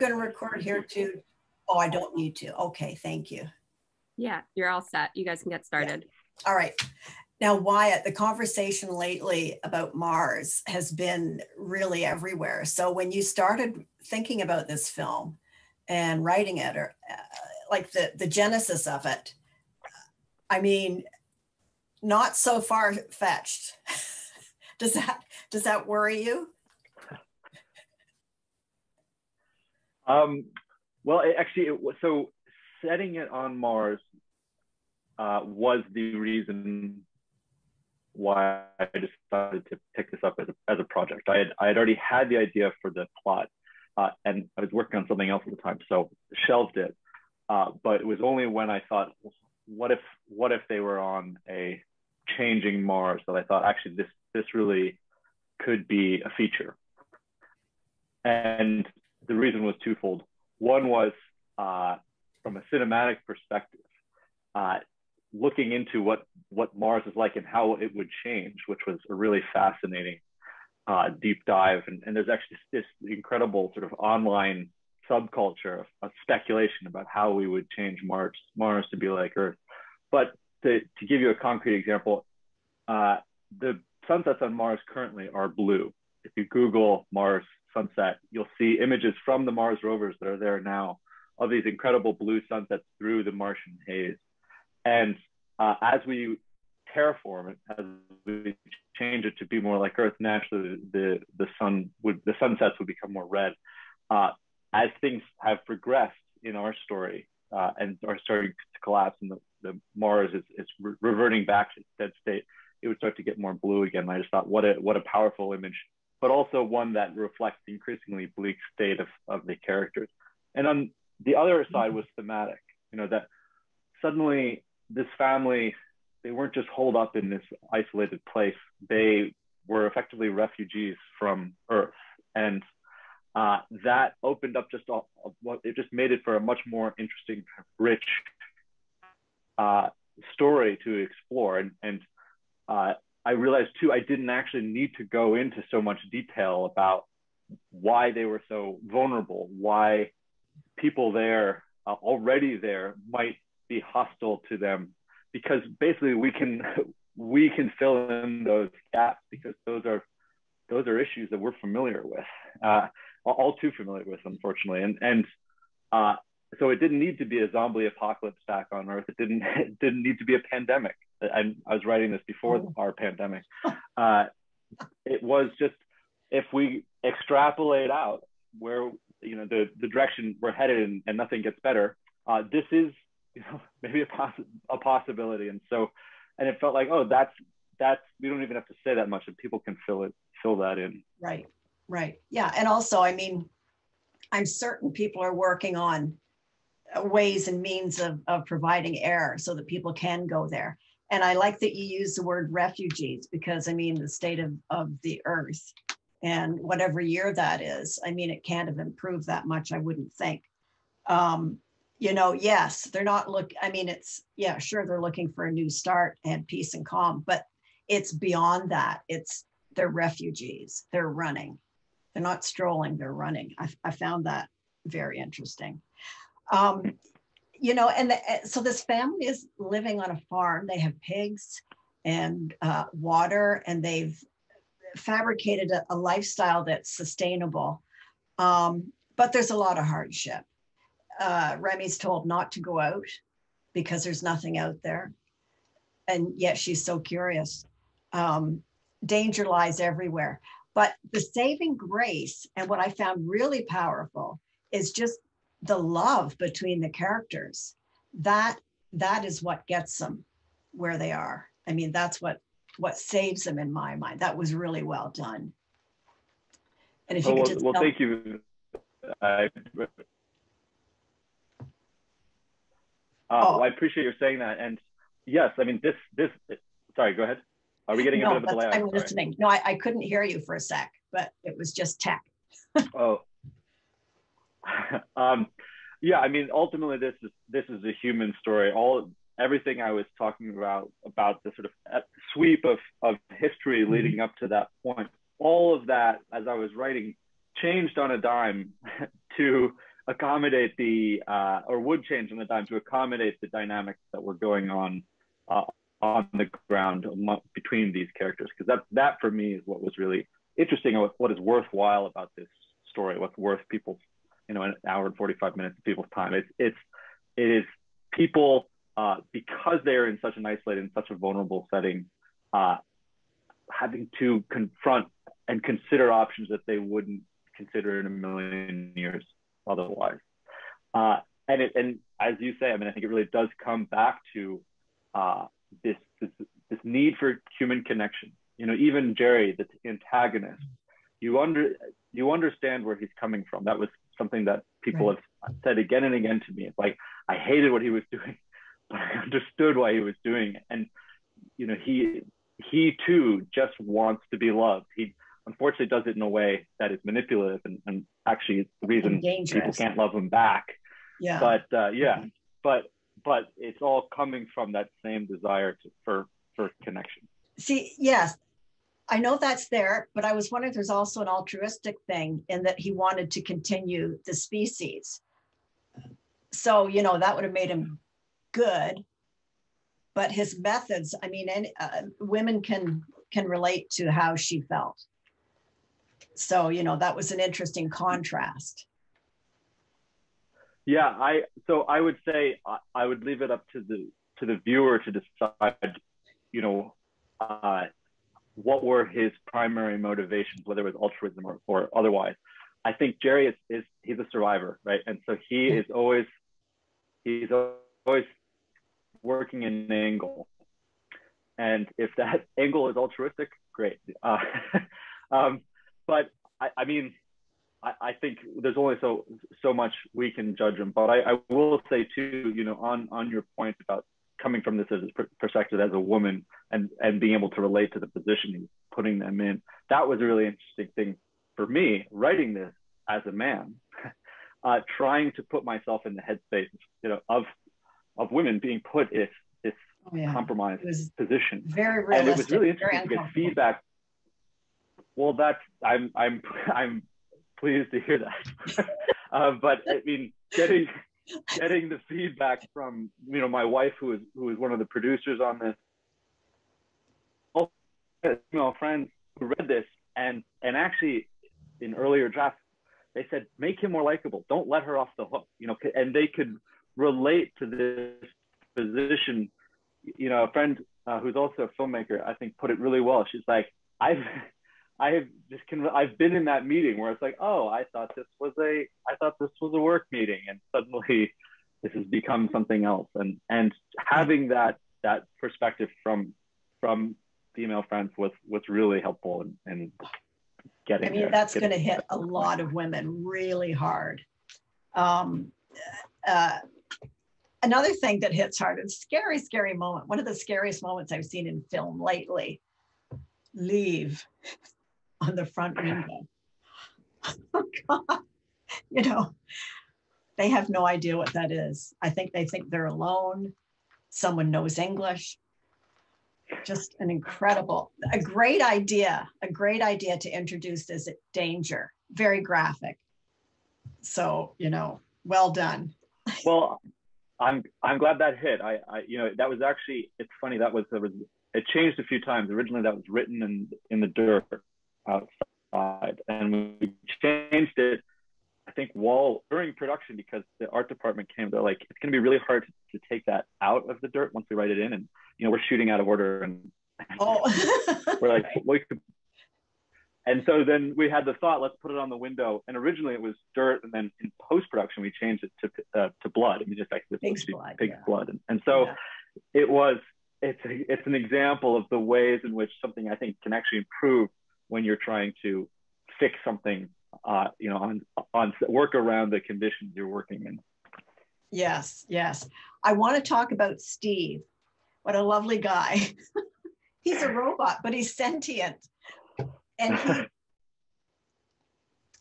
going to record here too? Oh, I don't need to. Okay, thank you. Yeah, you're all set. You guys can get started. Yeah. All right. Now, Wyatt, the conversation lately about Mars has been really everywhere. So when you started thinking about this film and writing it, or like the genesis of it, I mean, not so far-fetched. Does that worry you? Well, so setting it on Mars was the reason why I decided to pick this up as a project. I had already had the idea for the plot, and I was working on something else at the time, so shelved it. But it was only when I thought, what if they were on a changing Mars, that I thought, actually, this really could be a feature. And the reason was twofold. One was from a cinematic perspective, looking into what Mars is like and how it would change, which was a really fascinating deep dive. And there's actually this incredible sort of online subculture of speculation about how we would change Mars to be like Earth. But to give you a concrete example, the sunsets on Mars currently are blue. If you Google Mars sunset, you'll see images from the Mars rovers that are there now of these incredible blue sunsets through the Martian haze. And as we terraform it, as we change it to be more like Earth, naturally the sunsets would become more red. As things have progressed in our story and are starting to collapse, and the Mars is reverting back to its dead state, it would start to get more blue again. And I just thought, what a powerful image, but also one that reflects the increasingly bleak state of the characters. And on the other side was thematic, that suddenly this family, they weren't just holed up in this isolated place. They were effectively refugees from Earth. And that opened up it just made it for a much more interesting, rich story to explore. And I realized too, I didn't actually need to go into so much detail about why they were so vulnerable, why people there, already there, might be hostile to them, because basically we can fill in those gaps, because those are issues that we're familiar with, all too familiar with, unfortunately. And so it didn't need to be a zombie apocalypse back on Earth. It didn't need to be a pandemic. I was writing this before our pandemic. It was just, if we extrapolate out where the direction we're headed and nothing gets better, this is maybe a possibility. And it felt like, oh, that's we don't even have to say that much, and people can fill that in. Right. Yeah. And also, I mean, I'm certain people are working on ways and means of providing air so that people can go there. And I like that you use the word refugees, because I mean, the state of the Earth, and whatever year that is, I mean, it can't have improved that much, I wouldn't think. Yes, they're not sure, they're looking for a new start and peace and calm, but it's beyond that. They're refugees, they're running. They're not strolling, they're running. I found that very interesting. So this family is living on a farm. They have pigs and water, and they've fabricated a lifestyle that's sustainable. But there's a lot of hardship. Remy's told not to go out because there's nothing out there. And yet she's so curious. Danger lies everywhere. But the saving grace, and what I found really powerful, is just the love between the characters. That is what gets them where they are. I mean, that's what saves them in my mind. That was really well done. And if you could just thank you. I appreciate you saying that. And yes, I mean, this. Sorry, go ahead. Are we getting a bit of a delay? I'm listening. No, I couldn't hear you for a sec, but it was just tech. Oh. Yeah, I mean, ultimately, this is a human story. Everything I was talking about the sort of sweep of history leading up to that point, all of that, as I was writing, changed on a dime to accommodate the or would change on the dime to accommodate the dynamics that were going on the ground between these characters, because that for me is what was really interesting and what is worthwhile about this story, what's worth people's, an hour and 45 minutes of people's time. It is people, because they're in such an isolated and such a vulnerable setting, having to confront and consider options that they wouldn't consider in a million years otherwise. And as you say, I mean, I think it really does come back to this need for human connection. Even Jerry, the antagonist, you understand where he's coming from. That was something that people have said again and again to me. It's like, I hated what he was doing, but I understood why he was doing it. And he too just wants to be loved. He unfortunately does it in a way that is manipulative and actually it's the reason people can't love him back. Yeah. But it's all coming from that same desire for connection. See, yes, I know that's there, but I was wondering if there's also an altruistic thing in that he wanted to continue the species. So, that would have made him good, but his methods, I mean, women can relate to how she felt. So, that was an interesting contrast. Yeah, I would say I would leave it up to the viewer to decide, what were his primary motivations, whether it was altruism or otherwise. I think Jerry he's a survivor, right? And so he's always working in an angle. And if that angle is altruistic, great. But I mean, I think there's only so much we can judge him. But I will say too, on your point about coming from this as a perspective as a woman and being able to relate to the position he's putting them in, that was a really interesting thing for me, writing this as a man, trying to put myself in the headspace, of women being put in this compromised position. Very realistic. And it was really interesting to get feedback. Well, I'm pleased to hear that. But I mean, getting the feedback from my wife, who is one of the producers on this, friends who read this and actually in earlier drafts, they said, make him more likable. Don't let her off the hook. And they could relate to this position. A friend who's also a filmmaker, I think, put it really well. She's like, I've been in that meeting where it's like, oh, I thought this was a work meeting, and suddenly this has become something else. And having that perspective from female friends was really helpful in getting. I mean, that's going to hit a lot of women really hard. Another thing that hits hard, a scary moment. One of the scariest moments I've seen in film lately. Leave on the front window. Oh God, they have no idea what that is. I think they think they're alone. Someone knows English. Just a great idea to introduce this danger. Very graphic. So, well done. Well, I'm glad that hit. I that was actually, it's funny, it changed a few times. Originally that was written in the dirt outside, and we changed it, I think, during production, because the art department came. They're like, it's going to be really hard to take that out of the dirt once we write it in, and we're shooting out of order, and we're like, and so then we had the thought, let's put it on the window. And originally it was dirt, and then in post-production we changed it to blood. I mean, just like this pig's blood, and so it's an example of the ways in which something, I think, can actually improve when you're trying to fix something, on work around the conditions you're working in. Yes. I want to talk about Steve. What a lovely guy. He's a robot, but he's sentient. And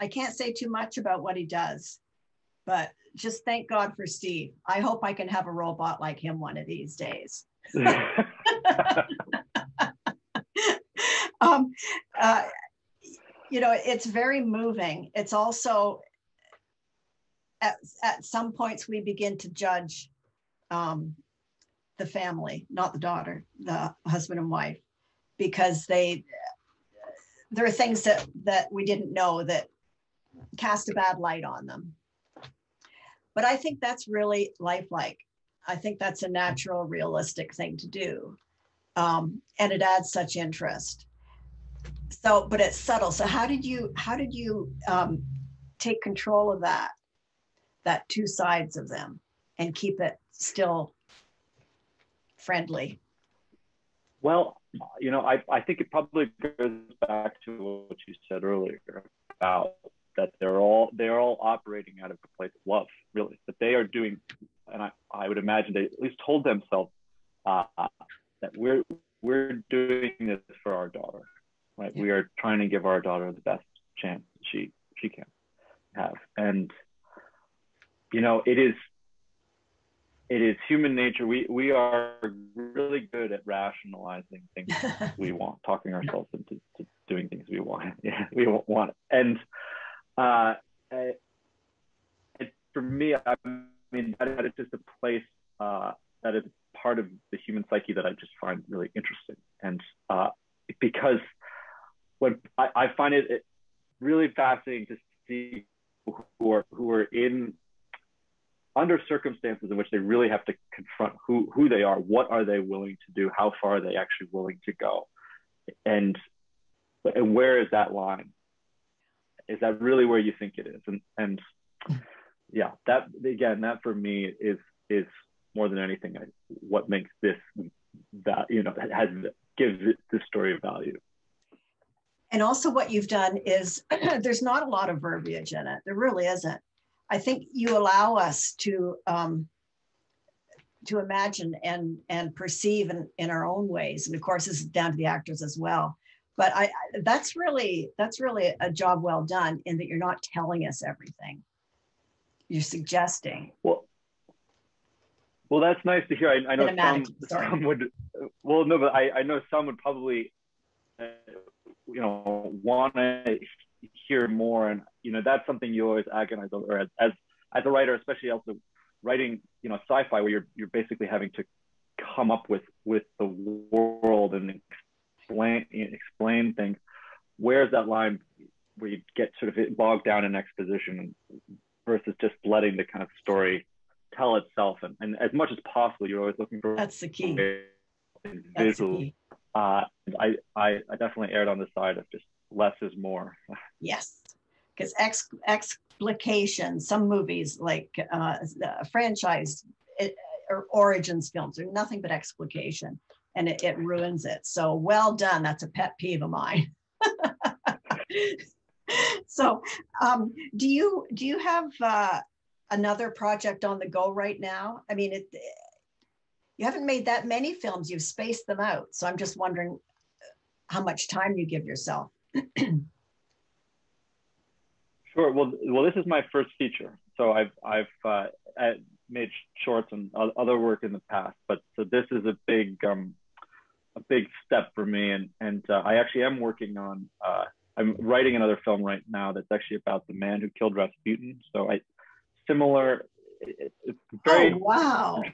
I can't say too much about what he does, but just thank God for Steve. I hope I can have a robot like him one of these days. It's very moving. It's also, at some points we begin to judge the family, not the daughter, the husband and wife, because there are things that we didn't know that cast a bad light on them. But I think that's really lifelike. I think that's a natural, realistic thing to do. And it adds such interest. So, but it's subtle. So how did you take control of that two sides of them and keep it still friendly? Well, you know, I think it probably goes back to what you said earlier about that they're all operating out of a place of love, really, that they are doing, and I would imagine they at least told themselves that we're doing this for our daughter, right? Yeah. We are trying to give our daughter the best chance she can have. And, you know, it is human nature. We are really good at rationalizing things we want, talking ourselves into doing things we want. Yeah, we want it. And for me, I mean, that is just a place that is part of the human psyche that I just find really interesting. And because when I find it really fascinating to see who are in under circumstances in which they really have to confront who they are, what are they willing to do, how far are they actually willing to go, and where is that line? Is that really where you think it is? And yeah, that again, that for me is more than anything what makes this, that, you know, gives this story of value. And also what you've done is there's not a lot of verbiage in it. There really isn't. I think you allow us to imagine and perceive in our own ways. And of course, this is down to the actors as well. But that's really a job well done, in that you're not telling us everything. You're suggesting. Well, that's nice to hear. I know some would. Well, no, but I know some would probably, you know, want to hear more, and you know, that's something you always agonize over as a writer, especially also writing, you know, sci-fi, where you're basically having to come up with the world and explain things. Where's that line where you get sort of bogged down in exposition versus just letting the kind of story tell itself? And as much as possible, you're always looking for, that's the key, visual. I definitely erred on the side of just less is more. Yes, because Explication, some movies like franchise or origins films are nothing but explication, and it ruins it. So well done. That's a pet peeve of mine. So do you have another project on the go right now? I mean, you haven't made that many films. You've spaced them out. So I'm just wondering how much time you give yourself. Sure. Well, this is my first feature. So I've made shorts and other work in the past, but so this is a big step for me. And I actually am working on. I'm writing another film right now that's actually about the man who killed Rasputin. So similar. It's very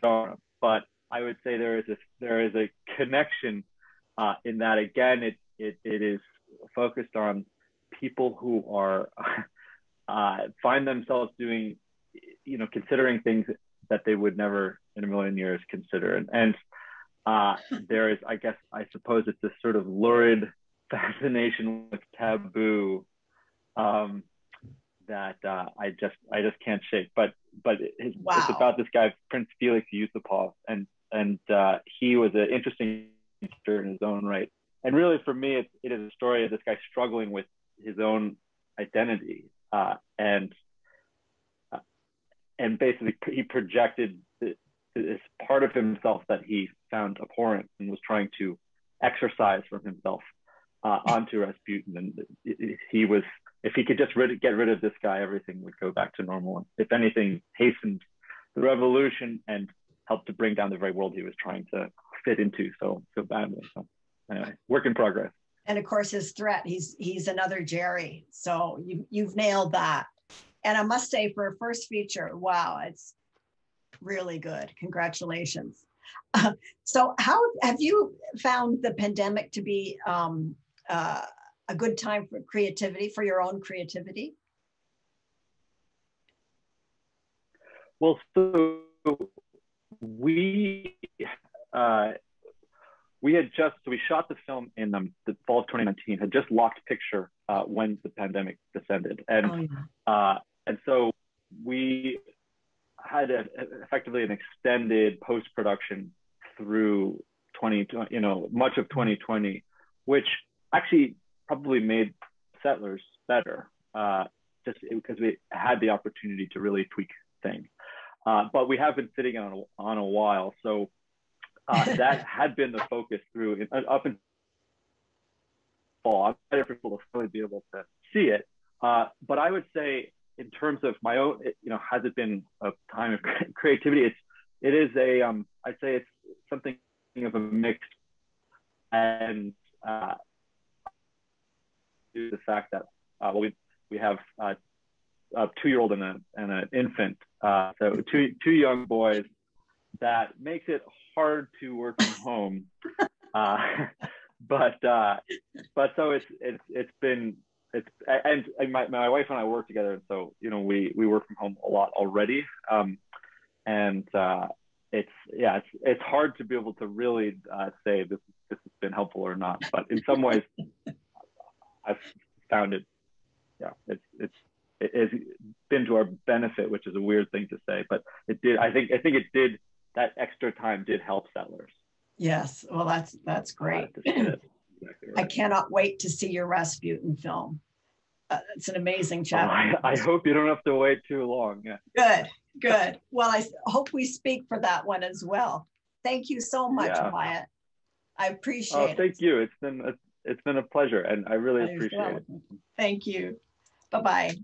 genre, but I would say there is a connection in that, again, it is focused on people who are find themselves doing, you know, considering things that they would never in a million years consider. And there is, I suppose it's this sort of lurid fascination with taboo that I just can't shake. But it's about this guy, Prince Felix Yusupov, and he was an interesting character in his own right. And really, for me, it is a story of this guy struggling with his own identity, and basically he projected this part of himself that he found abhorrent and was trying to exorcise from himself onto Rasputin. And he was, if he could just get rid of this guy, everything would go back to normal. And if anything, hastened the revolution and helped to bring down the very world he was trying to fit into so badly. So anyway, work in progress. And of course, his threat, he's another Jerry. So you've nailed that. And I must say, for a first feature, wow, it's really good. Congratulations. So how have you found the pandemic to be a good time for creativity, for your own creativity? Well, so we we shot the film in the fall of 2019, had just locked picture when the pandemic descended. And, and so we had effectively an extended post-production through much of 2020, which actually probably made Settlers better, just because we had the opportunity to really tweak things. But we have been sitting on a while. So that had been the focus through up until fall. I'm excited for people to really be able to see it. But I would say, in terms of my own, has it been a time of creativity? It is I'd say it's something of a mix, and due to the fact that we have a 2-year-old and an infant, so two young boys, that makes it hard to work from home. But so it's been. And my wife and I work together, and so we work from home a lot already, and it's hard to be able to really say this has been helpful or not. But in some ways, I've found it. Yeah, it has been to our benefit, which is a weird thing to say, but it did. I think it did. That extra time did help Settlers. Yes, well, that's great. Exactly right. I cannot wait to see your Rasputin film. It's an amazing chapter. I hope you don't have to wait too long. Yeah. Good. Well, I hope we speak for that one as well. Thank you so much, Wyatt. I appreciate it. Thank you. It's been a pleasure, and I really appreciate it. Thank you. Bye-bye.